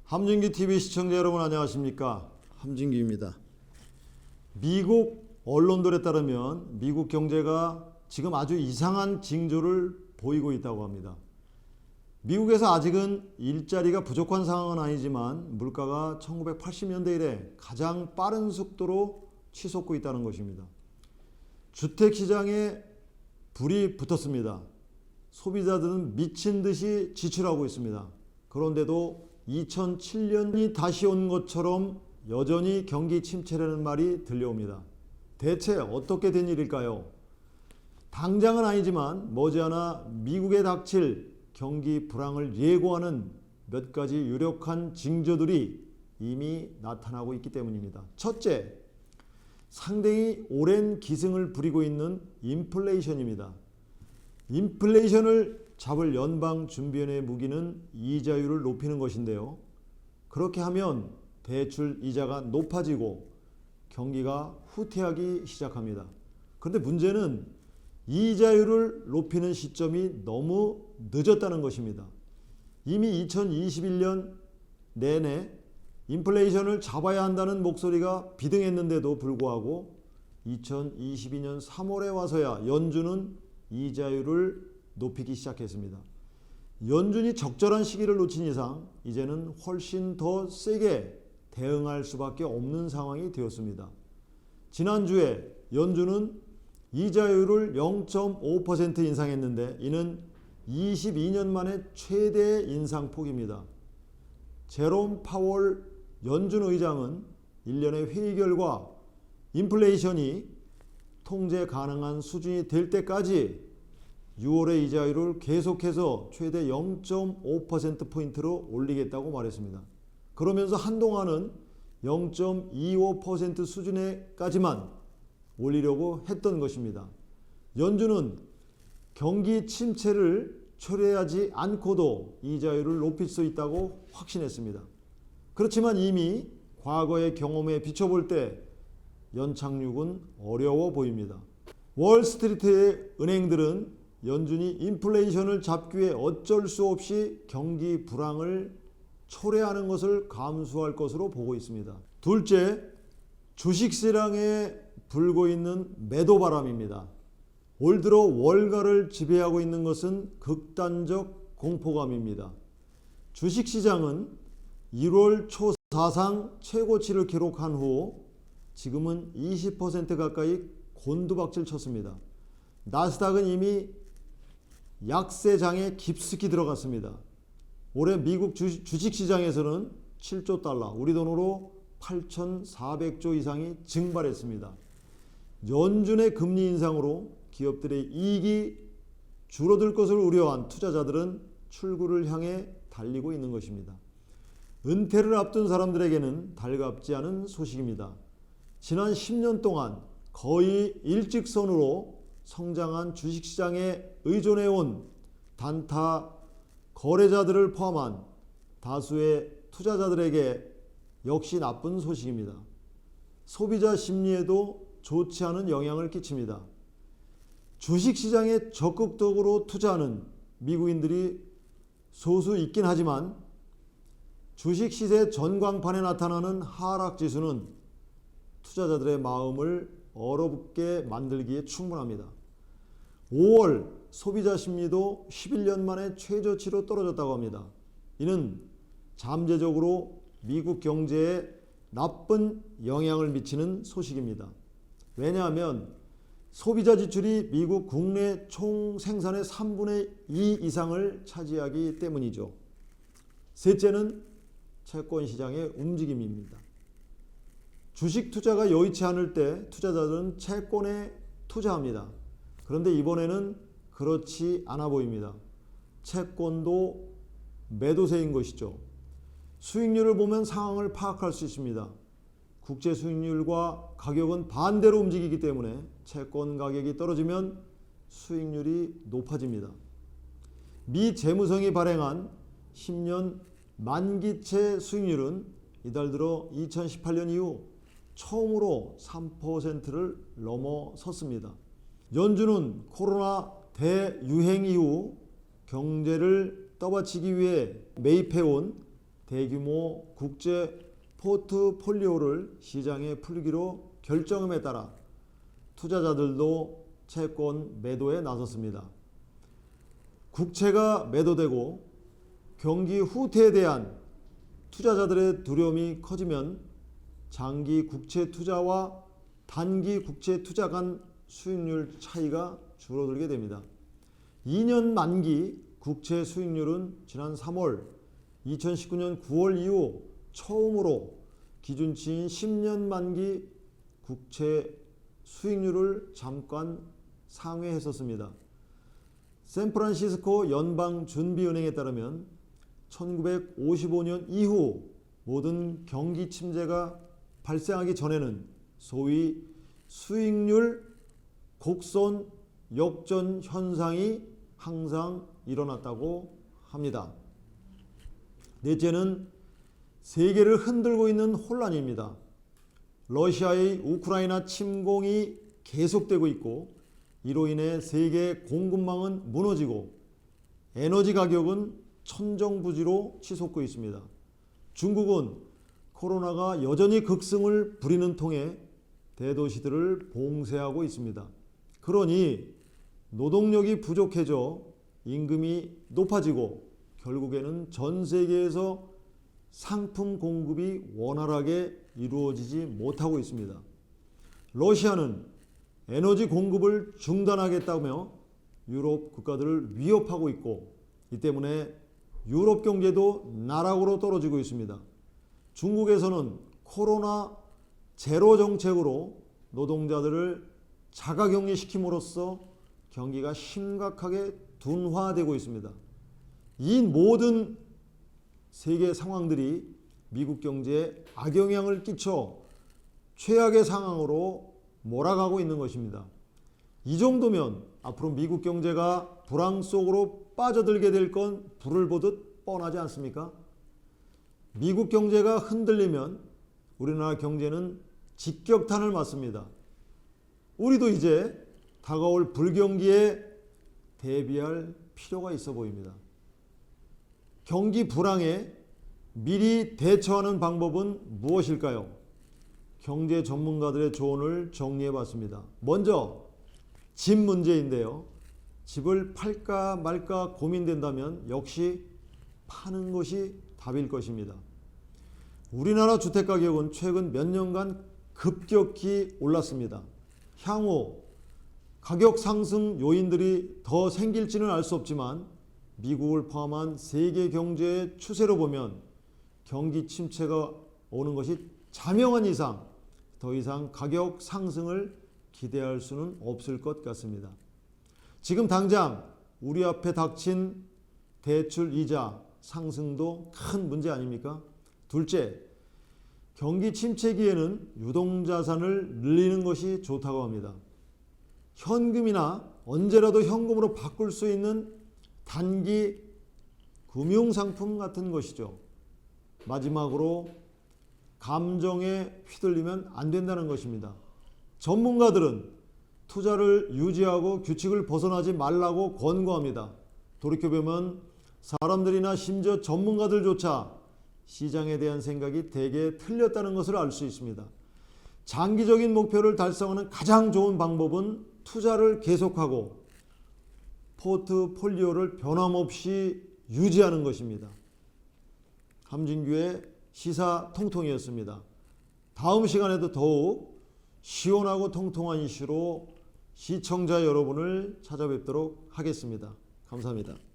함진기 TV 시청자 여러분 안녕하십니까? 함진기입니다. 미국 언론들에 따르면 미국 경제가 지금 아주 이상한 징조를 보이고 있다고 합니다. 미국에서 아직은 일자리가 부족한 상황은 아니지만 물가가 1980년대 이래 가장 빠른 속도로 치솟고 있다는 것입니다. 주택시장에 불이 붙었습니다. 소비자들은 미친 듯이 지출하고 있습니다. 그런데도 2007년이 다시 온 것처럼 여전히 경기 침체라는 말이 들려옵니다. 대체 어떻게 된 일일까요? 당장은 아니지만 머지않아 미국에 닥칠 경기 불황을 예고하는 몇 가지 유력한 징조들이 이미 나타나고 있기 때문입니다. 첫째, 상당히 오랜 기승을 부리고 있는 인플레이션입니다. 인플레이션을 잡을 연방준비원회의 무기는 이자율을 높이는 것인데요. 그렇게 하면 대출 이자가 높아지고 경기가 후퇴하기 시작합니다. 그런데 문제는 이자율을 높이는 시점이 너무 늦었다는 것입니다. 이미 2021년 내내 인플레이션을 잡아야 한다는 목소리가 비등했는데도 불구하고 2022년 3월에 와서야 연준은 이자율을 높이기 시작했습니다. 연준이 적절한 시기를 놓친 이상 이제는 훨씬 더 세게 대응할 수밖에 없는 상황이 되었습니다. 지난주에 연준은 이자율을 0.5% 인상했는데 이는 22년 만에 최대 인상폭입니다. 제롬 파월 연준 의장은 일련의 회의 결과 인플레이션이 통제 가능한 수준이 될 때까지 6월의 이자율을 계속해서 최대 0.5%포인트로 올리겠다고 말했습니다. 그러면서 한동안은 0.25% 수준에까지만 올리려고 했던 것입니다. 연준은 경기 침체를 초래하지 않고도 이자율을 높일 수 있다고 확신했습니다. 그렇지만 이미 과거의 경험에 비춰볼 때 연착륙은 어려워 보입니다. 월스트리트의 은행들은 연준이 인플레이션을 잡기 위해 어쩔 수 없이 경기 불황을 초래하는 것을 감수할 것으로 보고 있습니다. 둘째, 주식시장에 불고 있는 매도바람입니다. 올 들어 월가를 지배하고 있는 것은 극단적 공포감입니다. 주식시장은 1월 초 사상 최고치를 기록한 후 지금은 20% 가까이 곤두박질 쳤습니다. 나스닥은 이미 약세장에 깊숙이 들어갔습니다. 올해 미국 주식시장에서는 7조 달러, 우리 돈으로 8,400조 이상이 증발했습니다. 연준의 금리 인상으로 기업들의 이익이 줄어들 것을 우려한 투자자들은 출구를 향해 달리고 있는 것입니다. 은퇴를 앞둔 사람들에게는 달갑지 않은 소식입니다. 지난 10년 동안 거의 일직선으로 성장한 주식시장에 의존해온 단타 거래자들을 포함한 다수의 투자자들에게 역시 나쁜 소식입니다. 소비자 심리에도 좋지 않은 영향을 끼칩니다. 주식시장에 적극적으로 투자하는 미국인들이 소수 있긴 하지만 주식시세 전광판에 나타나는 하락지수는 투자자들의 마음을 얼어붙게 만들기에 충분합니다. 5월 소비자 심리도 11년 만에 최저치로 떨어졌다고 합니다. 이는 잠재적으로 미국 경제에 나쁜 영향을 미치는 소식입니다. 왜냐하면 소비자 지출이 미국 국내 총 생산의 3분의 2 이상을 차지하기 때문이죠. 셋째는 채권 시장의 움직임입니다. 주식 투자가 여의치 않을 때 투자자들은 채권에 투자합니다. 그런데 이번에는 그렇지 않아 보입니다. 채권도 매도세인 것이죠. 수익률을 보면 상황을 파악할 수 있습니다. 국제 수익률과 가격은 반대로 움직이기 때문에 채권 가격이 떨어지면 수익률이 높아집니다. 미 재무성이 발행한 10년 만기채 수익률은 이달 들어 2018년 이후 처음으로 3%를 넘어섰습니다. 연준은 코로나 대유행 이후 경제를 떠받치기 위해 매입해온 대규모 국제 포트폴리오를 시장에 풀기로 결정함에 따라 투자자들도 채권 매도에 나섰습니다. 국채가 매도되고 경기 후퇴에 대한 투자자들의 두려움이 커지면 장기 국채 투자와 단기 국채 투자 간 수익률 차이가 줄어들게 됩니다. 2년 만기 국채 수익률은 지난 3월, 2019년 9월 이후 처음으로 기준치인 10년 만기 국채 수익률을 잠깐 상회했었습니다. 샌프란시스코 연방준비은행에 따르면 1955년 이후 모든 경기 침체가 발생하기 전에는 소위 수익률 곡선 역전 현상이 항상 일어났다고 합니다. 넷째는 세계를 흔들고 있는 혼란입니다. 러시아의 우크라이나 침공이 계속되고 있고 이로 인해 세계 공급망은 무너지고 에너지 가격은 천정부지로 치솟고 있습니다. 중국은 코로나가 여전히 극승을 부리는 통에 대도시들을 봉쇄하고 있습니다. 그러니 노동력이 부족해져 임금이 높아지고 결국에는 전 세계에서 상품 공급이 원활하게 이루어지지 못하고 있습니다. 러시아는 에너지 공급을 중단하겠다며 유럽 국가들을 위협하고 있고 이 때문에 유럽 경제도 나락으로 떨어지고 있습니다. 중국에서는 코로나 제로 정책으로 노동자들을 자가격리시킴으로써 경기가 심각하게 둔화되고 있습니다. 이 모든 세계 상황들이 미국 경제에 악영향을 끼쳐 최악의 상황으로 몰아가고 있는 것입니다. 이 정도면 앞으로 미국 경제가 불황 속으로 빠져들게 될 건 불을 보듯 뻔하지 않습니까? 미국 경제가 흔들리면 우리나라 경제는 직격탄을 맞습니다. 우리도 이제 다가올 불경기에 대비할 필요가 있어 보입니다. 경기 불황에 미리 대처하는 방법은 무엇일까요? 경제 전문가들의 조언을 정리해 봤습니다. 먼저 집 문제인데요. 집을 팔까 말까 고민된다면 역시 파는 것이 답일 것입니다. 우리나라 주택가격은 최근 몇 년간 급격히 올랐습니다. 향후 가격 상승 요인들이 더 생길지는 알 수 없지만 미국을 포함한 세계 경제의 추세로 보면 경기 침체가 오는 것이 자명한 이상 더 이상 가격 상승을 기대할 수는 없을 것 같습니다. 지금 당장 우리 앞에 닥친 대출 이자 상승도 큰 문제 아닙니까? 둘째, 경기 침체기에는 유동자산을 늘리는 것이 좋다고 합니다. 현금이나 언제라도 현금으로 바꿀 수 있는 단기 금융상품 같은 것이죠. 마지막으로 감정에 휘둘리면 안 된다는 것입니다. 전문가들은 투자를 유지하고 규칙을 벗어나지 말라고 권고합니다. 돌이켜보면 사람들이나 심지어 전문가들조차 시장에 대한 생각이 대개 틀렸다는 것을 알 수 있습니다. 장기적인 목표를 달성하는 가장 좋은 방법은 투자를 계속하고 포트폴리오를 변함없이 유지하는 것입니다. 함진규의 시사통통이었습니다. 다음 시간에도 더욱 시원하고 통통한 이슈로 시청자 여러분을 찾아뵙도록 하겠습니다. 감사합니다.